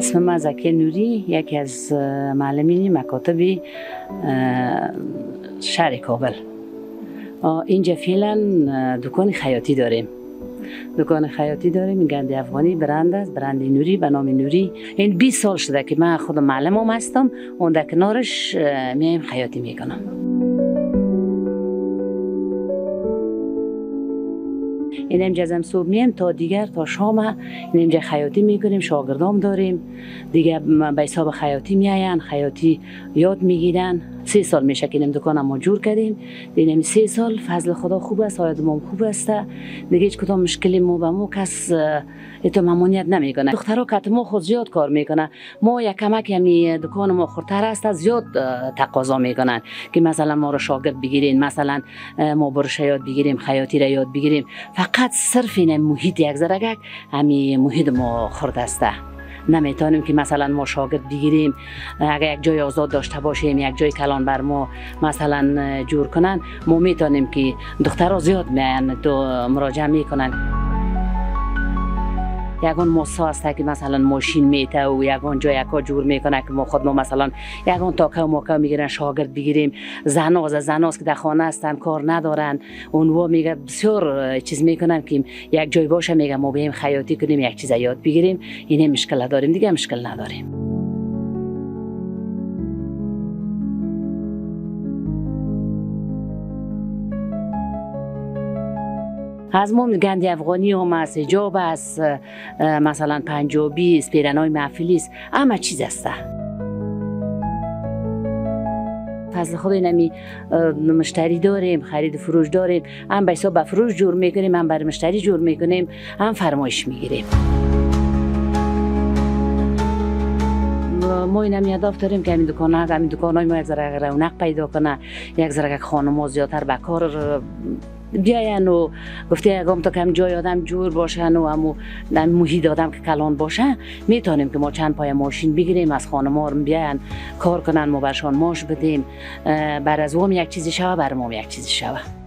اسم من زکی نوری، یکی از معلمین مکاتب شهر کابل. اینجا فعلا دکان خیاطی داریم. این گندی افغانی برند است، برند نوری به نام نوری. این 20 سال شده که من خودم معلمم هستم، اون در کنارش میایم خیاطی میکنم. این امجا از صبح میم تا دیگر تا شام این امجا خیاطی میکنیم، شاگردام داریم دیگه به حساب خیاطی میاین، خیاطی یاد میگیرن. 3 سال میشه که این دکانم ما جور کردیم. این 3 سال فضل خدا خوب است، آیدمام خوب است دیگه، هیچ کدام مشکلی ما به ما کس ایتو ممانعت نمیکنه. دخترها که ما خود زیاد کار میکنه، ما یک کمک همی دکان ما خورتر است از زیاد تقاضا میکنن که مثلا ما رو شاگرد بگیرین، مثلا ما برش یاد بگیریم، خیاطی را یاد بگیریم. فقط صرف این محیط یک ذره همی محیط ما خورد است. نمیتونیم که مثلا ما شاگرد بگیریم، اگر یک جای آزاد داشته باشیم، یک جای کلان بر ما مثلا جور کنن، ما میتونیم که دخترها زیاد میان تو مراجعه میکنن. یگان موسا است که مثلا ماشین میته و یگان جای یکا جور میکنه که ما خود ما مثلا یگان تاکه و ماکه میگیرن شاگرد بگیریم. زناست که در خانه هستن کار ندارن، اونوا میگه بسیار چیز میکنن که یک جای باشه، میگه ما بیایم خیاطی کنیم، یک چیز یاد بگیریم. اینه مشکل داریم، دیگه مشکل نداریم. از ما گندی افغانی هم است، حجاب است، مثلا پنجابی است، پیرنای محفلی است، همه چیز است. فضل خدا اینمی مشتری داریم، خرید فروش داریم، هم به حساب فروش جور میکنیم، هم برای مشتری جور میکنیم، هم فرمایش میگیریم. ما اینمی هدف داریم که همین دکانای ما یک ذره رونق پیدا کنه، یک ذره خانم‌ها زیادتر به کار بیاین و گفته اگم تا کم جای آدم جور باشن و همو محیط آدم که کلان باشه، میتونیم که ما چند پای ماشین بگیریم از خانم‌ها بیاین کار کنن، ما برشان ماش بدیم، بر از هم یک چیزی شوه، بر ما یک چیزی شوه.